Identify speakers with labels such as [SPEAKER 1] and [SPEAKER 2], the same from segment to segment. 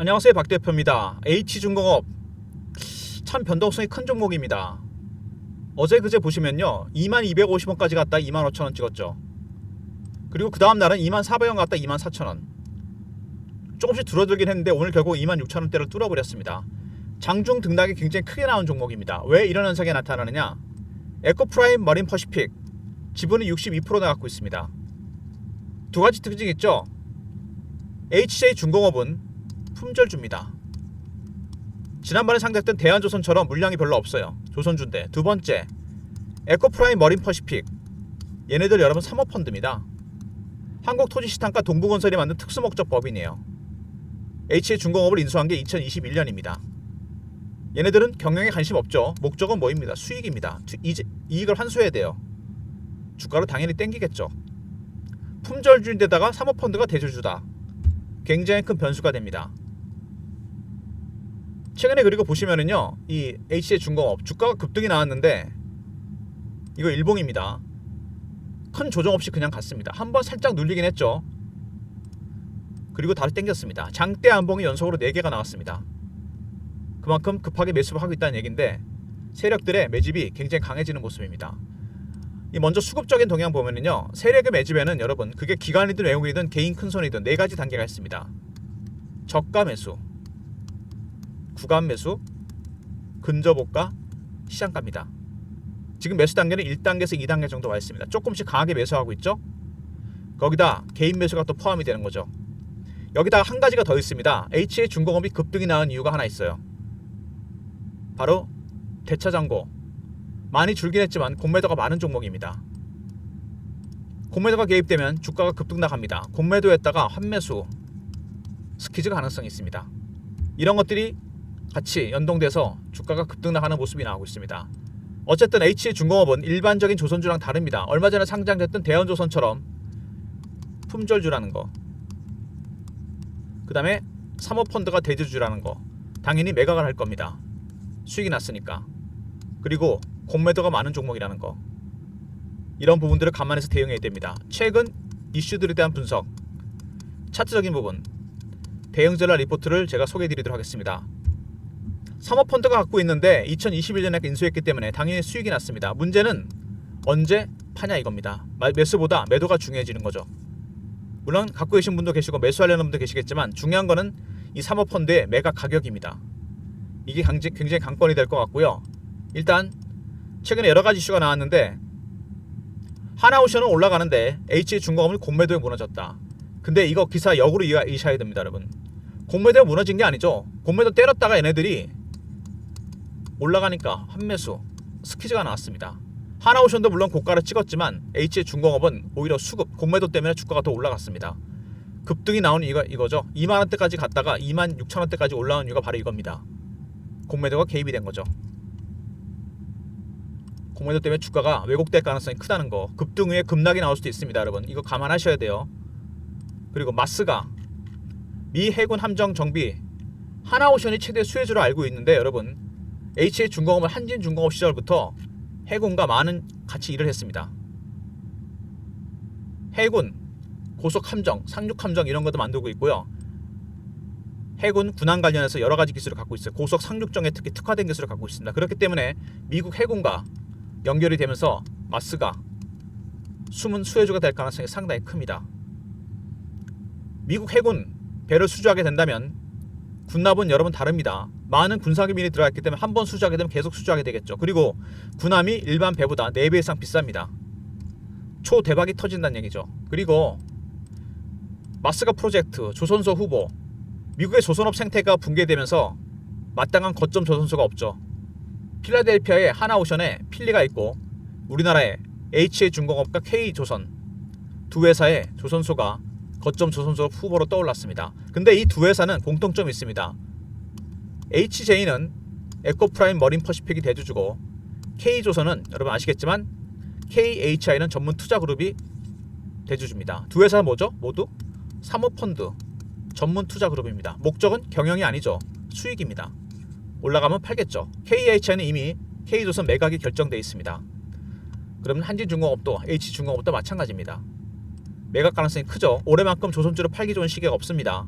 [SPEAKER 1] 안녕하세요, 박 대표입니다. H중공업 참 변동성이 큰 종목입니다. 어제 그제 보시면요 2250원까지 갔다 25000원 찍었죠. 그리고 그 다음 날은 24000원 갔다 24000원, 조금씩 줄어들긴 했는데 오늘 결국 26000원대를 뚫어버렸습니다. 장중 등락이 굉장히 크게 나온 종목입니다. 왜 이런 현상이 나타나느냐, 에코프라임 머린 퍼시픽 지분이 62%나 갖고 있습니다. 두 가지 특징이 있죠. HJ중공업은 품절주입니다. 지난번에 상대했던 대한조선처럼 물량이 별로 없어요. 조선주인데. 두 번째, 에코프라임 머린 퍼시픽, 얘네들 여러분 사모펀드입니다. 한국토지시장과 동부건설이 만든 특수목적 법인이에요. HJ중공업을 인수한 게 2021년입니다. 얘네들은 경영에 관심 없죠. 목적은 뭐입니다? 수익입니다. 이익을 환수해야 돼요. 주가로 당연히 땡기겠죠. 품절주인데다가 사모펀드가 대주주다. 굉장히 큰 변수가 됩니다. 최근에 그리고 보시면은요, 이 HJ중공업 주가가 급등이 나왔는데 이거 일봉입니다. 큰 조정 없이 그냥 갔습니다. 한번 살짝 눌리긴 했죠. 그리고 다시 땡겼습니다. 장대 안봉이 연속으로 4개가 나왔습니다. 그만큼 급하게 매수를 하고 있다는 얘기인데 세력들의 매집이 굉장히 강해지는 모습입니다. 이 먼저 수급적인 동향 보면은요, 세력의 매집에는 여러분 그게 기관이든 외국이든 개인 큰손이든 4가지 단계가 있습니다. 저가 매수, 구간 매수, 근저보가, 시장가입니다. 지금 매수 단계는 1단계에서 2단계 정도 와 있습니다. 조금씩 강하게 매수하고 있죠. 거기다 개인 매수가 또 포함이 되는 거죠. 여기다가 한 가지가 더 있습니다. HJ중공업이 급등이 나온 이유가 하나 있어요. 바로 대차장고. 많이 줄긴 했지만 공매도가 많은 종목입니다. 공매도가 개입되면 주가가 급등 나갑니다. 공매도했다가 환매수, 스키즈 가능성이 있습니다. 이런 것들이 같이 연동돼서 주가가 급등 나가는 모습이 나오고 있습니다. 어쨌든 HJ중공업은 일반적인 조선주랑 다릅니다. 얼마 전에 상장됐던 대한조선처럼 품절주라는 거, 그 다음에 사모펀드가 대주주라는 거, 당연히 매각을 할 겁니다. 수익이 났으니까. 그리고 공매도가 많은 종목이라는 거, 이런 부분들을 감안해서 대응해야 됩니다. 최근 이슈들에 대한 분석, 차트적인 부분, 대응 전략 리포트를 제가 소개해 드리도록 하겠습니다. 사모펀드가 갖고 있는데 2021년에 인수했기 때문에 당연히 수익이 났습니다. 문제는 언제 파냐 이겁니다. 매수보다 매도가 중요해지는 거죠. 물론 갖고 계신 분도 계시고 매수하려는 분도 계시겠지만 중요한 거는 이 사모펀드의 매각 가격입니다. 이게 굉장히 강권이 될 것 같고요. 일단 최근에 여러 가지 이슈가 나왔는데, 하나오션은 올라가는데 HJ중공업은 공매도에 무너졌다. 근데 이거 기사 역으로 이해하셔야 됩니다, 여러분. 공매도에 무너진 게 아니죠. 공매도 때렸다가 얘네들이 올라가니까 환매수, 스키즈가 나왔습니다. 하나오션도 물론 고가를 찍었지만 HJ중공업은 오히려 수급, 공매도 때문에 주가가 더 올라갔습니다. 급등이 나온 이거죠. 2만원대까지 갔다가 26,000원대까지 올라온 이유가 바로 이겁니다. 공매도가 개입이 된 거죠. 공매도 때문에 주가가 왜곡될 가능성이 크다는 거, 급등 후에 급락이 나올 수도 있습니다, 여러분. 이거 감안하셔야 돼요. 그리고 마스가, 미 해군 함정 정비, 하나오션이 최대 수혜주로 알고 있는데 여러분, HJ중공업은 한진중공업 시절부터 해군과 많은 같이 일을 했습니다. 해군, 고속함정, 상륙함정 이런 것도 만들고 있고요. 해군, 군함 관련해서 여러 가지 기술을 갖고 있어요. 고속 상륙정에 특히 특화된 기술을 갖고 있습니다. 그렇기 때문에 미국 해군과 연결이 되면서 마스가 숨은 수혜주가 될 가능성이 상당히 큽니다. 미국 해군 배를 수주하게 된다면 군납은 여러분 다릅니다. 많은 군사기밀이 들어갔기 때문에 한 번 수주하게 되면 계속 수주하게 되겠죠. 그리고 군함이 일반 배보다 4배 이상 비쌉니다. 초대박이 터진다는 얘기죠. 그리고 마스가 프로젝트, 조선소 후보, 미국의 조선업 생태가 붕괴되면서 마땅한 거점 조선소가 없죠. 필라델피아에 하나오션에 필리가 있고 우리나라에 HJ중공업과 K조선 두 회사의 조선소가 거점 조선소 후보로 떠올랐습니다. 근데 이 두 회사는 공통점이 있습니다. HJ는 에코프라임 머린 퍼시픽이 대주주고, K조선은 여러분 아시겠지만 KHI는 전문 투자그룹이 대주주입니다. 두 회사는 뭐죠? 모두 사모펀드 전문 투자그룹입니다. 목적은 경영이 아니죠. 수익입니다. 올라가면 팔겠죠. KHI는 이미 K조선 매각이 결정되어 있습니다. 그러면 한진중공업도 H중공업도 마찬가지입니다. 매각 가능성이 크죠. 올해만큼 조선주를 팔기 좋은 시기가 없습니다.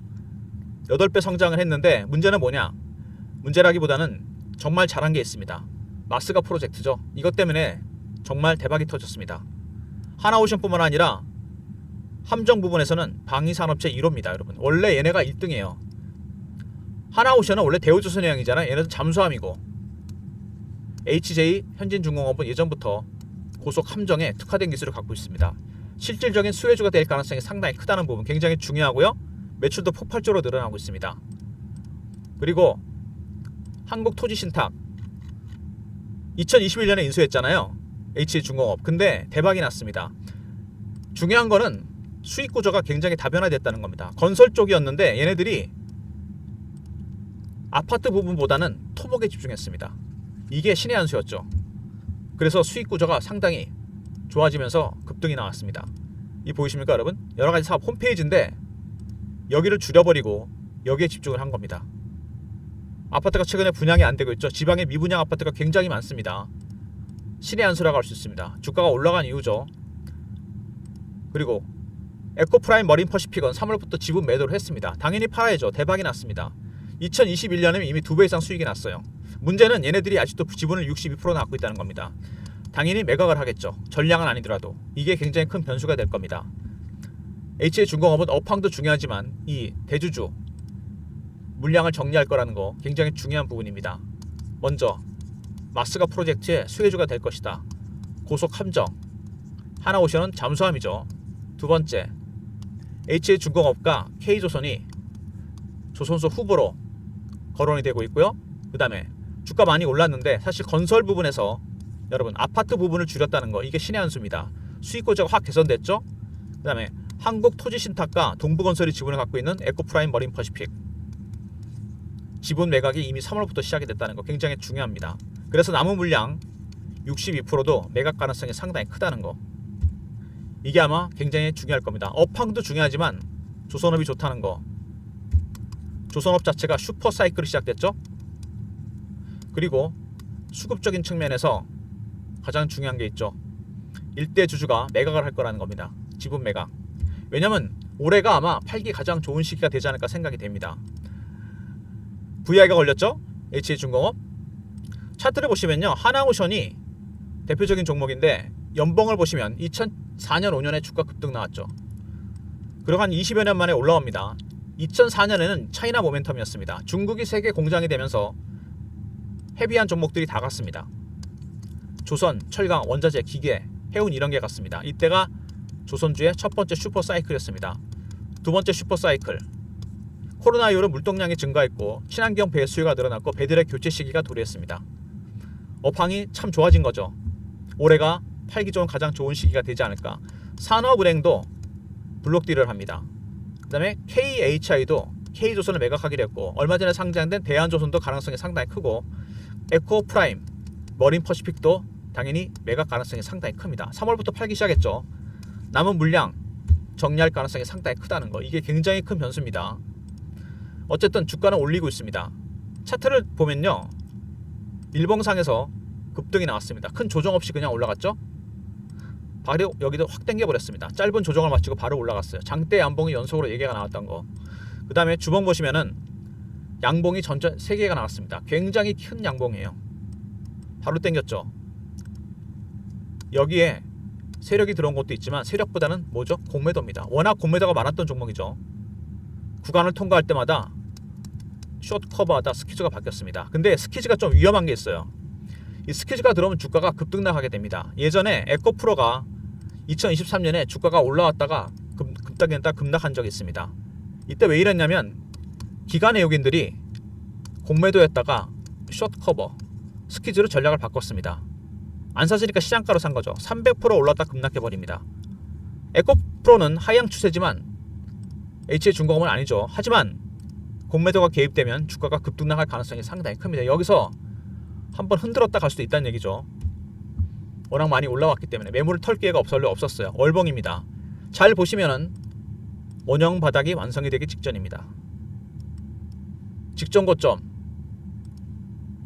[SPEAKER 1] 8배 성장을 했는데 문제는 뭐냐? 문제라기보다는 정말 잘한 게 있습니다. 마스가 프로젝트죠. 이것 때문에 정말 대박이 터졌습니다. 하나오션뿐만 아니라 함정 부분에서는 방위산업체 1호입니다. 여러분 원래 얘네가 1등이에요. 하나오션은 원래 대우조선해양이잖아요. 얘네도 잠수함이고 HJ 현진중공업은 예전부터 고속 함정에 특화된 기술을 갖고 있습니다. 실질적인 수혜주가 될 가능성이 상당히 크다는 부분 굉장히 중요하고요. 매출도 폭발적으로 늘어나고 있습니다. 그리고 한국토지신탁 2021년에 인수했잖아요. HJ중공업. 근데 대박이 났습니다. 중요한 거는 수익 구조가 굉장히 다변화됐다는 겁니다. 건설 쪽이었는데 얘네들이 아파트 부분보다는 토목에 집중했습니다. 이게 신의 한 수였죠. 그래서 수익 구조가 상당히 좋아지면서 급등이 나왔습니다. 이 보이십니까 여러분? 여러가지 사업 홈페이지인데 여기를 줄여버리고 여기에 집중을 한 겁니다. 아파트가 최근에 분양이 안 되고 있죠. 지방에 미분양 아파트가 굉장히 많습니다. 신의 한 수라고 할 수 있습니다. 주가가 올라간 이유죠. 그리고 에코프라임 머린 퍼시픽은 3월부터 지분 매도를 했습니다. 당연히 팔아야죠. 대박이 났습니다. 2021년에 이미 2배 이상 수익이 났어요. 문제는 얘네들이 아직도 지분을 62% 갖고 있다는 겁니다. 당연히 매각을 하겠죠. 전량은 아니더라도. 이게 굉장히 큰 변수가 될 겁니다. HJ중공업은 업황도 중요하지만 이 대주주 물량을 정리할 거라는 거 굉장히 중요한 부분입니다. 먼저 마스가 프로젝트의 수혜주가 될 것이다. 고속 함정. 하나오션은 잠수함이죠. 두 번째, HJ중공업과 K조선이 조선소 후보로 거론이 되고 있고요. 그 다음에 주가 많이 올랐는데 사실 건설 부분에서 여러분 아파트 부분을 줄였다는 거 이게 신의 한 수입니다. 수익 구조가 확 개선됐죠. 그 다음에 한국토지신탁과 동부건설이 지분을 갖고 있는 에코프라임 머린 퍼시픽 지분 매각이 이미 3월부터 시작이 됐다는 거 굉장히 중요합니다. 그래서 남은 물량 62%도 매각 가능성이 상당히 크다는 거 이게 아마 굉장히 중요할 겁니다. 업황도 중요하지만 조선업이 좋다는 거 조선업 자체가 슈퍼 사이클이 시작됐죠. 그리고 수급적인 측면에서 가장 중요한 게 있죠. 일대 주주가 매각을 할 거라는 겁니다. 지분 매각. 왜냐면 올해가 아마 팔기 가장 좋은 시기가 되지 않을까 생각이 됩니다. VI가 걸렸죠. HJ중공업. 차트를 보시면요. 하나오션이 대표적인 종목인데 연봉을 보시면 2004년 5년에 주가 급등 나왔죠. 그리고 한 20여 년 만에 올라옵니다. 2004년에는 차이나 모멘텀이었습니다. 중국이 세계 공장이 되면서 헤비한 종목들이 다 갔습니다. 조선, 철강, 원자재, 기계, 해운 이런 게 갔습니다. 이때가 조선주의 첫 번째 슈퍼 사이클이었습니다. 두 번째 슈퍼 사이클. 코로나 이후로 물동량이 증가했고 친환경 배 수요가 늘어났고 배들의 교체 시기가 도래했습니다. 업황이 참 좋아진 거죠. 올해가 팔기 좋은 가장 좋은 시기가 되지 않을까. 산업은행도 블록딜을 합니다. 그 다음에 KHI도 K조선을 매각하기로 했고 얼마 전에 상장된 대한조선도 가능성이 상당히 크고 에코프라임, 머린 퍼시픽도 당연히 매각 가능성이 상당히 큽니다. 3월부터 팔기 시작했죠. 남은 물량 정리할 가능성이 상당히 크다는 거 이게 굉장히 큰 변수입니다. 어쨌든 주가는 올리고 있습니다. 차트를 보면요. 일봉상에서 급등이 나왔습니다. 큰 조정 없이 그냥 올라갔죠. 바로 여기도 확 당겨버렸습니다. 짧은 조정을 마치고 바로 올라갔어요. 장대 양봉이 연속으로 4개가 나왔던 거. 그 다음에 주봉 보시면은 양봉이 전전 3개가 나왔습니다. 굉장히 큰 양봉이에요. 바로 당겼죠. 여기에 세력이 들어온 것도 있지만 세력보다는 뭐죠? 공매도입니다. 워낙 공매도가 많았던 종목이죠. 구간을 통과할 때마다 숏 커버하다 스퀴즈가 바뀌었습니다. 근데 스퀴즈가 좀 위험한 게 있어요. 이 스퀴즈가 들어오면 주가가 급등락하게 됩니다. 예전에 에코프로가 2023년에 주가가 올라왔다가 급락했다 급락한 적이 있습니다. 이때 왜 이랬냐면 기관 외국인들이 공매도했다가 숏 커버 스퀴즈로 전략을 바꿨습니다. 안 사지니까 시장가로 산 거죠. 300% 올랐다 급락해버립니다. 에코프로는 하향 추세지만 HJ중공업은 아니죠. 하지만 공매도가 개입되면 주가가 급등락할 가능성이 상당히 큽니다. 여기서 한번 흔들었다 갈 수도 있다는 얘기죠. 워낙 많이 올라왔기 때문에 매물을 털 기회가 없었어요. 월봉입니다. 잘 보시면은 원형 바닥이 완성이 되기 직전입니다. 직전 고점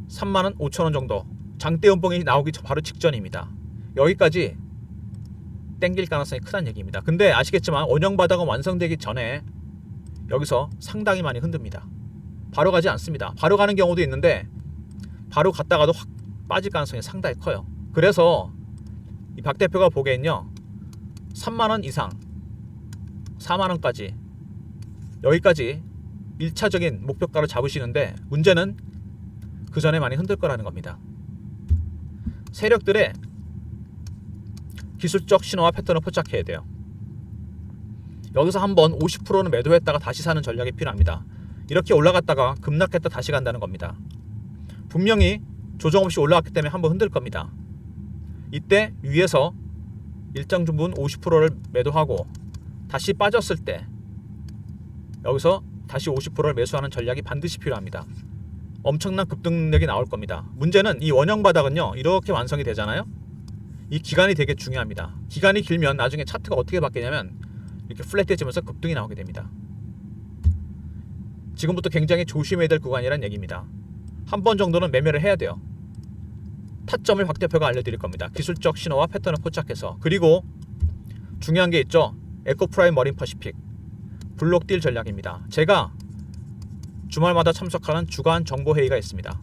[SPEAKER 1] 3만 원, 5천 원 정도 장대 연봉이 나오기 바로 직전입니다. 여기까지 땡길 가능성이 크다는 얘기입니다. 근데 아시겠지만 원형 바닥은 완성되기 전에 여기서 상당히 많이 흔듭니다. 바로 가지 않습니다. 바로 가는 경우도 있는데 바로 갔다가도 확 빠질 가능성이 상당히 커요. 그래서 이 박 대표가 보기엔요 3만원 이상 4만원까지 여기까지 1차적인 목표가로 잡으시는데 문제는 그 전에 많이 흔들 거라는 겁니다. 세력들의 기술적 신호와 패턴을 포착해야 돼요. 여기서 한번 50%는 매도했다가 다시 사는 전략이 필요합니다. 이렇게 올라갔다가 급락했다 다시 간다는 겁니다. 분명히 조정 없이 올라갔기 때문에 한번 흔들 겁니다. 이때 위에서 일정 부분 50%를 매도하고 다시 빠졌을 때 여기서 다시 50%를 매수하는 전략이 반드시 필요합니다. 엄청난 급등력이 나올 겁니다. 문제는 이 원형 바닥은요 이렇게 완성이 되잖아요. 이 기간이 되게 중요합니다. 기간이 길면 나중에 차트가 어떻게 바뀌냐면 이렇게 플랫해지면서 급등이 나오게 됩니다. 지금부터 굉장히 조심해야 될 구간이란 얘기입니다. 한 번 정도는 매매를 해야 돼요. 타점을 박 대표가 알려드릴 겁니다. 기술적 신호와 패턴을 포착해서. 그리고 중요한 게 있죠. 에코프라임 머린 퍼시픽 블록딜 전략입니다. 제가 주말마다 참석하는 주간 정보회의가 있습니다.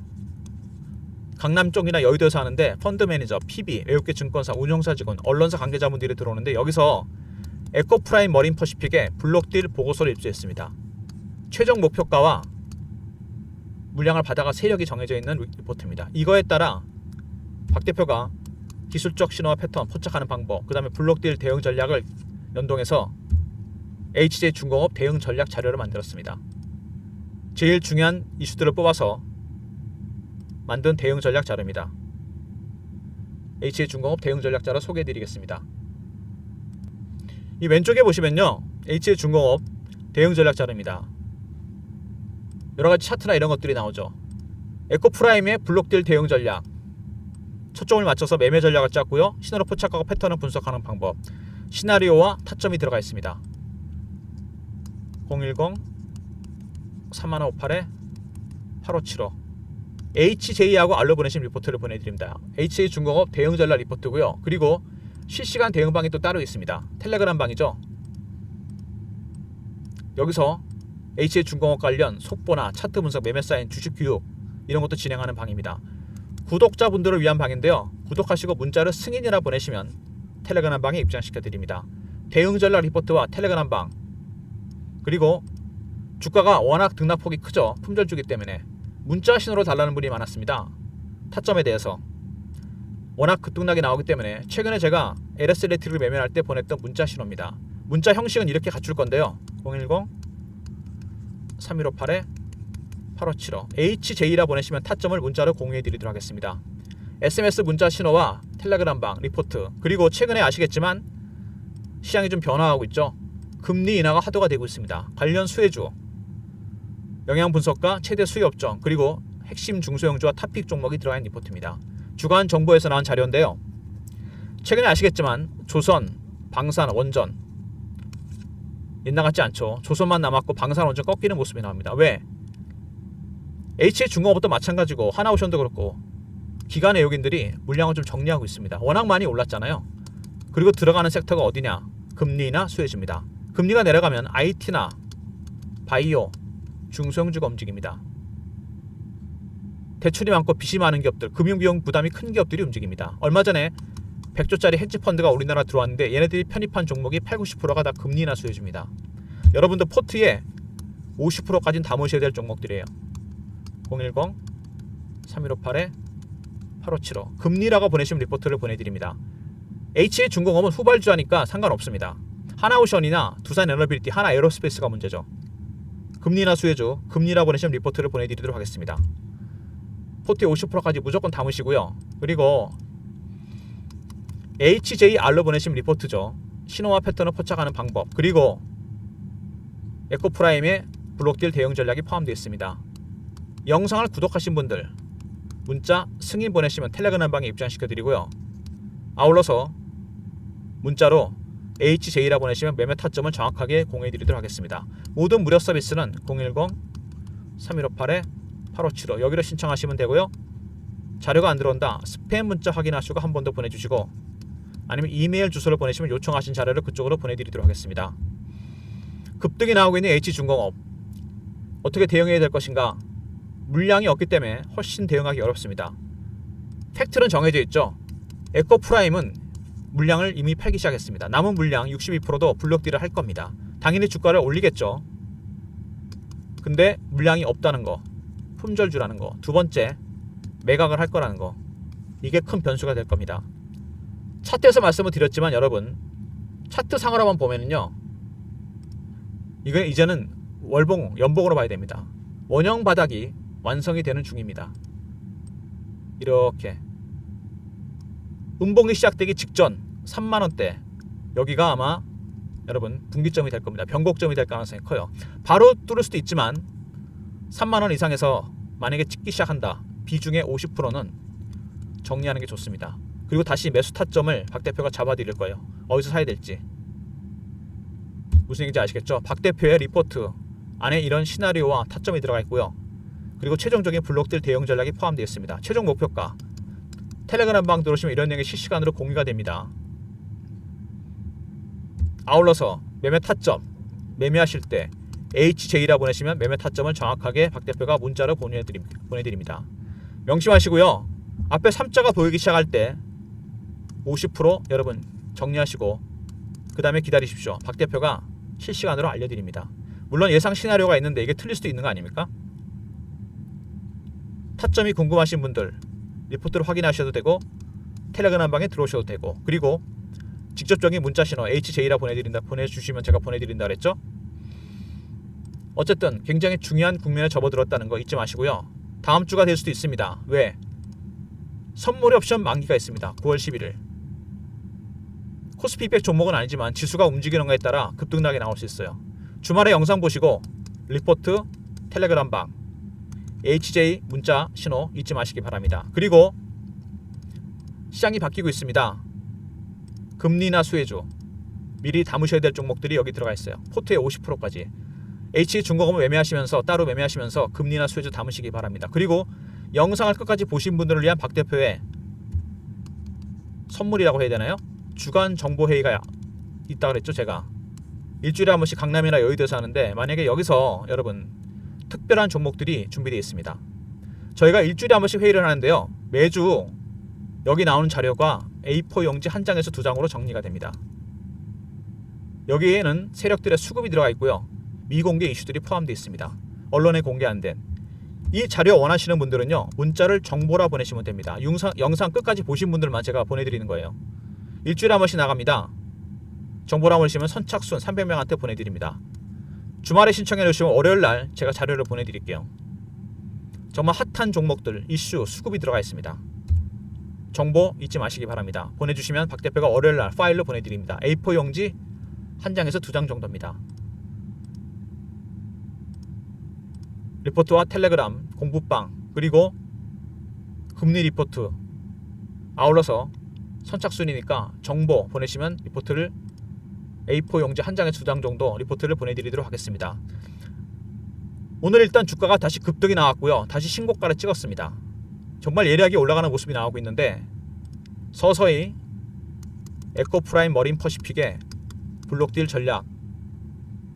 [SPEAKER 1] 강남 쪽이나 여의도에서 하는데 펀드 매니저, PB, 외국계 증권사, 운용사 직원, 언론사 관계자분들이 들어오는데 여기서 에코프라임 머린 퍼시픽의 블록딜 보고서를 입수했습니다. 최종 목표가와 물량을 받아가 세력이 정해져 있는 리포트입니다. 이거에 따라 박 대표가 기술적 신호와 패턴 포착하는 방법, 그 다음에 블록딜 대응 전략을 연동해서 HJ중공업 대응 전략 자료를 만들었습니다. 제일 중요한 이슈들을 뽑아서 만든 대응 전략 자료입니다. HJ중공업 대응 전략 자료 소개해드리겠습니다. 이 왼쪽에 보시면요 HJ중공업 대응 전략 자료입니다. 여러가지 차트나 이런 것들이 나오죠. 에코프라임의 블록딜 대응 전략, 초점을 맞춰서 매매 전략을 짰고요. 신호를 포착하고 패턴을 분석하는 방법, 시나리오와 타점이 들어가 있습니다. 010-3158-8575 HJ하고 알로 보내신 리포트를 보내드립니다. HJ중공업 대응 전략 리포트고요. 그리고 실시간 대응방이 또 따로 있습니다. 텔레그램 방이죠. 여기서 HJ중공업 관련 속보나 차트 분석, 매매 사인, 주식 교육 이런 것도 진행하는 방입니다. 구독자분들을 위한 방인데요. 구독하시고 문자를 승인이라 보내시면 텔레그램 방에 입장시켜 드립니다. 대응 전략 리포트와 텔레그램 방, 그리고 주가가 워낙 등락폭이 크죠. 품절주기 때문에 문자 신호로 달라는 분이 많았습니다. 타점에 대해서 워낙 급등락이 나오기 때문에 최근에 제가 LSLT를 매매할 때 보냈던 문자 신호입니다. 문자 형식은 이렇게 갖출 건데요. 010-3158-8575 HJ라 보내시면 타점을 문자로 공유해 드리도록 하겠습니다. SMS 문자 신호와 텔레그램 방, 리포트, 그리고 최근에 아시겠지만 시장이 좀 변화하고 있죠. 금리 인하가 하도가 되고 있습니다. 관련 수혜주, 영향 분석과 최대 수익 업종, 그리고 핵심 중소형주와 탑픽 종목이 들어가 있는 리포트입니다. 주간 정보에서 나온 자료인데요. 최근에 아시겠지만 조선, 방산, 원전 옛날 같지 않죠. 조선만 남았고 방산, 원전 꺾이는 모습이 나옵니다. 왜? HJ중공업도 마찬가지고 하나오션도 그렇고 기관 외국인들이 물량을 좀 정리하고 있습니다. 워낙 많이 올랐잖아요. 그리고 들어가는 섹터가 어디냐? 금리나 수혜주입니다. 금리가 내려가면 IT나 바이오, 중소형주가 움직입니다. 대출이 많고 빚이 많은 기업들, 금융비용 부담이 큰 기업들이 움직입니다. 얼마 전에 100조짜리 헤지펀드가 우리나라 들어왔는데 얘네들이 편입한 종목이 80-90%가 다 금리나 수혜주입니다. 여러분들 포트에 50%까지는 담으셔야 될 종목들이에요. 010-3158-8575 금리라고 보내시면 리포트를 보내드립니다. HJ중공업은 후발주하니까 상관없습니다. 하나오션이나 두산에너빌리티, 하나에어로스페이스가 문제죠. 금리나 수혜주, 금리라 보내시면 리포트를 보내드리도록 하겠습니다. 포트에 50%까지 무조건 담으시고요. 그리고 HJR로 보내시면 리포트죠. 신호와 패턴을 포착하는 방법, 그리고 에코프라임의 블록딜 대응 전략이 포함되어 있습니다. 영상을 구독하신 분들 문자 승인 보내시면 텔레그램 방에 입장시켜 드리고요. 아울러서 문자로 HJ라 보내시면 매매 타점을 정확하게 공유해 드리도록 하겠습니다. 모든 무료 서비스는 010-3158-8575 여기로 신청하시면 되고요. 자료가 안 들어온다, 스팸 문자 확인하시고 한 번 더 보내주시고, 아니면 이메일 주소를 보내시면 요청하신 자료를 그쪽으로 보내드리도록 하겠습니다. 급등이 나오고 있는 H중공업 어떻게 대응해야 될 것인가? 물량이 없기 때문에 훨씬 대응하기 어렵습니다. 팩트는 정해져 있죠. 에코프라임은 물량을 이미 팔기 시작했습니다. 남은 물량 62%도 블록딜을 할 겁니다. 당연히 주가를 올리겠죠. 근데 물량이 없다는 거, 품절주라는 거, 두 번째 매각을 할 거라는 거, 이게 큰 변수가 될 겁니다. 차트에서 말씀을 드렸지만 여러분, 차트 상으로 한번 보면은요, 이거 이제는 월봉, 연봉으로 봐야 됩니다. 원형 바닥이 완성이 되는 중입니다. 이렇게 음봉이 시작되기 직전 3만원대, 여기가 아마 여러분 분기점이 될 겁니다. 변곡점이 될 가능성이 커요. 바로 뚫을 수도 있지만 3만원 이상에서 만약에 찍기 시작한다, 비중의 50%는 정리하는 게 좋습니다. 그리고 다시 매수 타점을 박 대표가 잡아드릴 거예요. 어디서 사야 될지. 무슨 얘기인지 아시겠죠? 박 대표의 리포트 안에 이런 시나리오와 타점이 들어가 있고요. 그리고 최종적인 블록딜 대응 전략이 포함되어 있습니다. 최종 목표가 텔레그램 방 들어오시면 이런 내용이 실시간으로 공유가 됩니다. 아울러서 매매 타점, 매매하실 때 HJ라 보내시면 매매 타점을 정확하게 박 대표가 문자로 보내드립니다. 명심하시고요. 앞에 3자가 보이기 시작할 때 50% 여러분 정리하시고 그 다음에 기다리십시오. 박 대표가 실시간으로 알려드립니다. 물론 예상 시나리오가 있는데 이게 틀릴 수도 있는 거 아닙니까? 타점이 궁금하신 분들 리포트를 확인하셔도 되고 텔레그램 방에 들어오셔도 되고, 그리고 직접적인 문자 신호 HJ라 보내주시면 제가 보내드린다 그랬죠. 어쨌든 굉장히 중요한 국면에 접어들었다는 거 잊지 마시고요. 다음 주가 될 수도 있습니다. 왜? 선물 옵션 만기가 있습니다. 9월 11일. 코스피 200 종목은 아니지만 지수가 움직이는 거에 따라 급등락이 나올 수 있어요. 주말에 영상 보시고 리포트, 텔레그램 방, HJ 문자 신호 잊지 마시기 바랍니다. 그리고 시장이 바뀌고 있습니다. 금리나 수혜주 미리 담으셔야 될 종목들이 여기 들어가 있어요. 포트의 50%까지. H중공업을 매매하시면서 따로 매매하시면서 금리나 수혜주 담으시기 바랍니다. 그리고 영상을 끝까지 보신 분들을 위한 박 대표의 선물이라고 해야 되나요? 주간 정보회의가 있다 그랬죠. 제가 일주일에 한 번씩 강남이나 여의도에서 하는데, 만약에 여기서 여러분 특별한 종목들이 준비되어 있습니다. 저희가 일주일에 한 번씩 회의를 하는데요, 매주 여기 나오는 자료가 A4 용지 한 장에서 두 장으로 정리가 됩니다. 여기에는 세력들의 수급이 들어가 있고요, 미공개 이슈들이 포함되어 있습니다. 언론에 공개 안 된 이 자료 원하시는 분들은요, 문자를 정보라 보내시면 됩니다. 영상 끝까지 보신 분들만 제가 보내드리는 거예요. 일주일에 한 번씩 나갑니다. 정보라 보내시면 선착순 300명한테 보내드립니다. 주말에 신청해 주시면 월요일날 제가 자료를 보내드릴게요. 정말 핫한 종목들, 이슈, 수급이 들어가 있습니다. 정보 잊지 마시기 바랍니다. 보내주시면 박 대표가 월요일날 파일로 보내드립니다. A4 용지 한 장에서 두 장 정도입니다. 리포트와 텔레그램, 공부방, 그리고 금리 리포트, 아울러서 선착순이니까 정보 보내시면 리포트를 A4 용지 한 장에 두 장 정도 리포트를 보내드리도록 하겠습니다. 오늘 일단 주가가 다시 급등이 나왔고요, 다시 신고가를 찍었습니다. 정말 예리하게 올라가는 모습이 나오고 있는데, 서서히 에코프라임 머린 퍼시픽의 블록딜 전략,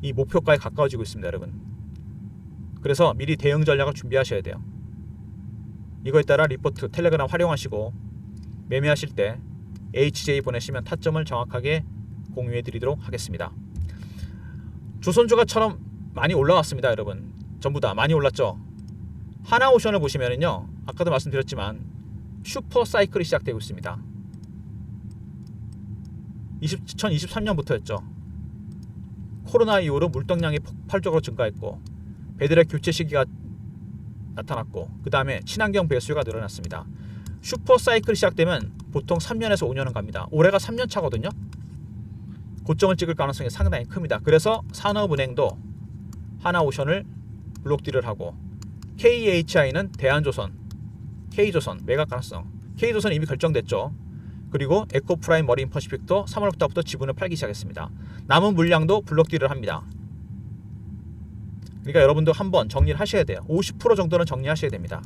[SPEAKER 1] 이 목표가에 가까워지고 있습니다. 여러분, 그래서 미리 대응 전략을 준비하셔야 돼요. 이거에 따라 리포트, 텔레그램 활용하시고 매매하실 때 HJ 보내시면 타점을 정확하게 공유해 드리도록 하겠습니다. 조선주가처럼 많이 올라왔습니다. 여러분, 전부 다 많이 올랐죠. 하나오션을 보시면은요, 아까도 말씀드렸지만 슈퍼 사이클이 시작되고 있습니다. 2023년부터였죠. 코로나 이후로 물동량이 폭발적으로 증가했고 배들의 교체 시기가 나타났고, 그 다음에 친환경 배수가 늘어났습니다. 슈퍼 사이클이 시작되면 보통 3년에서 5년은 갑니다. 올해가 3년 차거든요. 고점을 찍을 가능성이 상당히 큽니다. 그래서 산업은행도 하나오션을 블록딜을 하고, KHI는 대한조선, K조선 매각 가능성, K조선은 이미 결정됐죠. 그리고 에코프라임 머린 퍼시픽도 3월부터 지분을 팔기 시작했습니다. 남은 물량도 블록딜을 합니다. 그러니까 여러분도 한번 정리를 하셔야 돼요. 50% 정도는 정리하셔야 됩니다.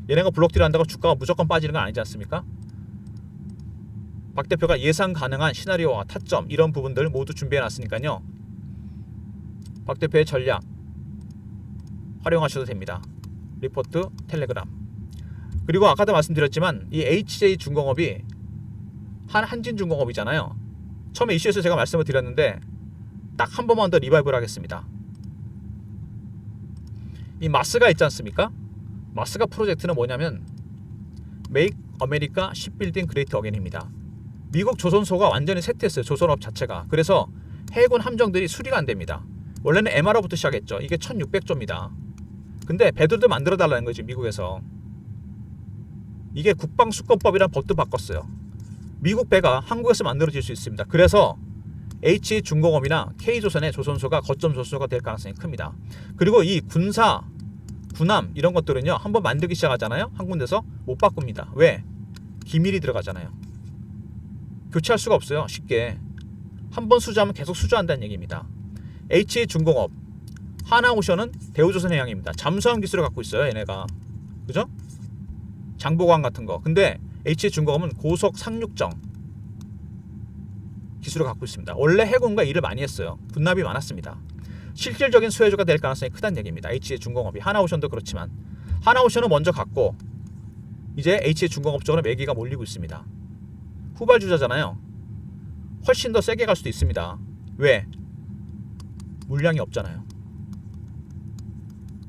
[SPEAKER 1] 얘네가 블록딜 한다고 주가가 무조건 빠지는 건 아니지 않습니까? 박 대표가 예상 가능한 시나리오와 타점, 이런 부분들 모두 준비해 놨으니까요, 박 대표의 전략 활용하셔도 됩니다. 리포트 텔레그램. 그리고 아까도 말씀드렸지만 이 HJ중공업이 한진중공업이잖아요. 처음에 이슈에서 제가 말씀을 드렸는데 딱 한 번만 더 리바이벌 하겠습니다. 이 마스가 있지 않습니까? 마스가 프로젝트는 뭐냐면 Make America Shipbuilding Great Again입니다. 미국 조선소가 완전히 쇠퇴했어요. 조선업 자체가. 그래서 해군 함정들이 수리가 안 됩니다. 원래는 MRO부터 시작했죠. 이게 1600조입니다. 근데 배들도 만들어 달라는 거지, 미국에서. 이게 국방수권법이란 법도 바꿨어요. 미국 배가 한국에서 만들어질 수 있습니다. 그래서 HJ중공업이나 K조선의 조선소가 거점 조선소가 될 가능성이 큽니다. 그리고 이 군사, 군함 이런 것들은요, 한번 만들기 시작하잖아요. 한 군데서 못 바꿉니다. 왜? 기밀이 들어가잖아요. 교체할 수가 없어요. 쉽게. 한번 수주하면 계속 수주한다는 얘기입니다. HJ중공업, 하나오션은 대우조선해양입니다. 잠수함 기술을 갖고 있어요. 얘네가. 그죠? 장보관 같은 거. 근데 HJ중공업은 고속 상륙정 기술을 갖고 있습니다. 원래 해군과 일을 많이 했어요. 분납이 많았습니다. 실질적인 수혜주가 될 가능성이 크다는 얘기입니다. HJ중공업이. 하나오션도 그렇지만 하나오션은 먼저 갔고 이제 HJ중공업 쪽으로 매기가 몰리고 있습니다. 후발주자잖아요. 훨씬 더 세게 갈 수도 있습니다. 왜? 물량이 없잖아요.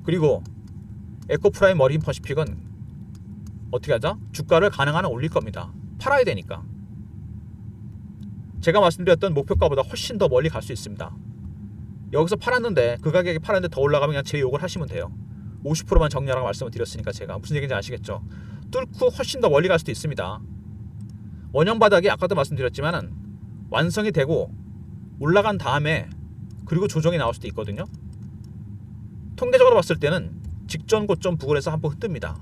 [SPEAKER 1] 그리고 에코프라임 머린 퍼시픽은 어떻게 하죠? 주가를 가능한 한 올릴 겁니다. 팔아야 되니까. 제가 말씀드렸던 목표가보다 훨씬 더 멀리 갈 수 있습니다. 여기서 팔았는데 그 가격에 팔았는데 더 올라가면 그냥 제 욕을 하시면 돼요. 50%만 정리하라고 말씀을 드렸으니까 제가 무슨 얘기인지 아시겠죠? 뚫고 훨씬 더 멀리 갈 수도 있습니다. 원형 바닥이 아까도 말씀드렸지만 완성이 되고 올라간 다음에 그리고 조정이 나올 수도 있거든요. 통계적으로 봤을 때는 직전 고점 부근에서 한번 흔듭니다.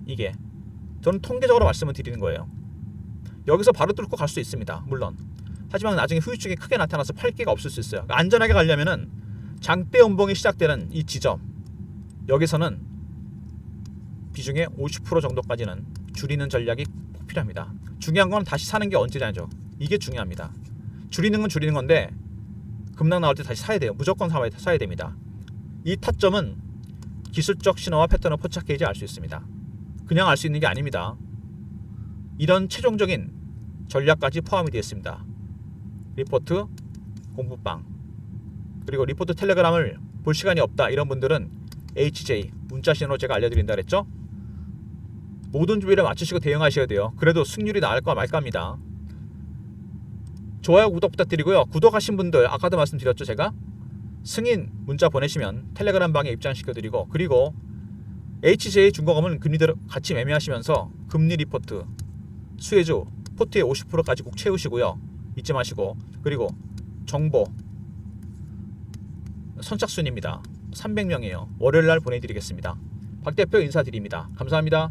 [SPEAKER 1] 이게 저는 통계적으로 말씀을 드리는 거예요. 여기서 바로 뚫고 갈 수 있습니다. 물론. 하지만 나중에 후유증이 크게 나타나서 팔 기가 없을 수 있어요. 그러니까 안전하게 가려면은 장대 음봉이 시작되는 이 지점, 여기서는 비중의 50% 정도까지는 줄이는 전략이 꼭 필요합니다. 중요한 건 다시 사는 게 언제냐죠. 이게 중요합니다. 줄이는 건 줄이는 건데 급락 나올 때 다시 사야 돼요. 무조건 사야 됩니다. 이 타점은 기술적 신호와 패턴을 포착해야지 알 수 있습니다. 그냥 알 수 있는 게 아닙니다. 이런 최종적인 전략까지 포함이 되어 있습니다. 리포트, 공부방, 그리고 리포트 텔레그램을 볼 시간이 없다 이런 분들은 HJ 문자신호로 제가 알려드린다 그랬죠. 모든 준비를 마치시고 대응하셔야 돼요. 그래도 승률이 나을까 말까입니다. 좋아요, 구독 부탁드리고요. 구독하신 분들 아까도 말씀드렸죠. 제가 승인 문자 보내시면 텔레그램 방에 입장시켜드리고, 그리고 HJ중공업은 금리대로 같이 매매하시면서 금리 리포트, 수혜주, 포트의 50%까지 꼭 채우시고요. 잊지 마시고. 그리고 정보 선착순입니다. 300명이에요. 월요일날 보내드리겠습니다. 박 대표 인사드립니다. 감사합니다.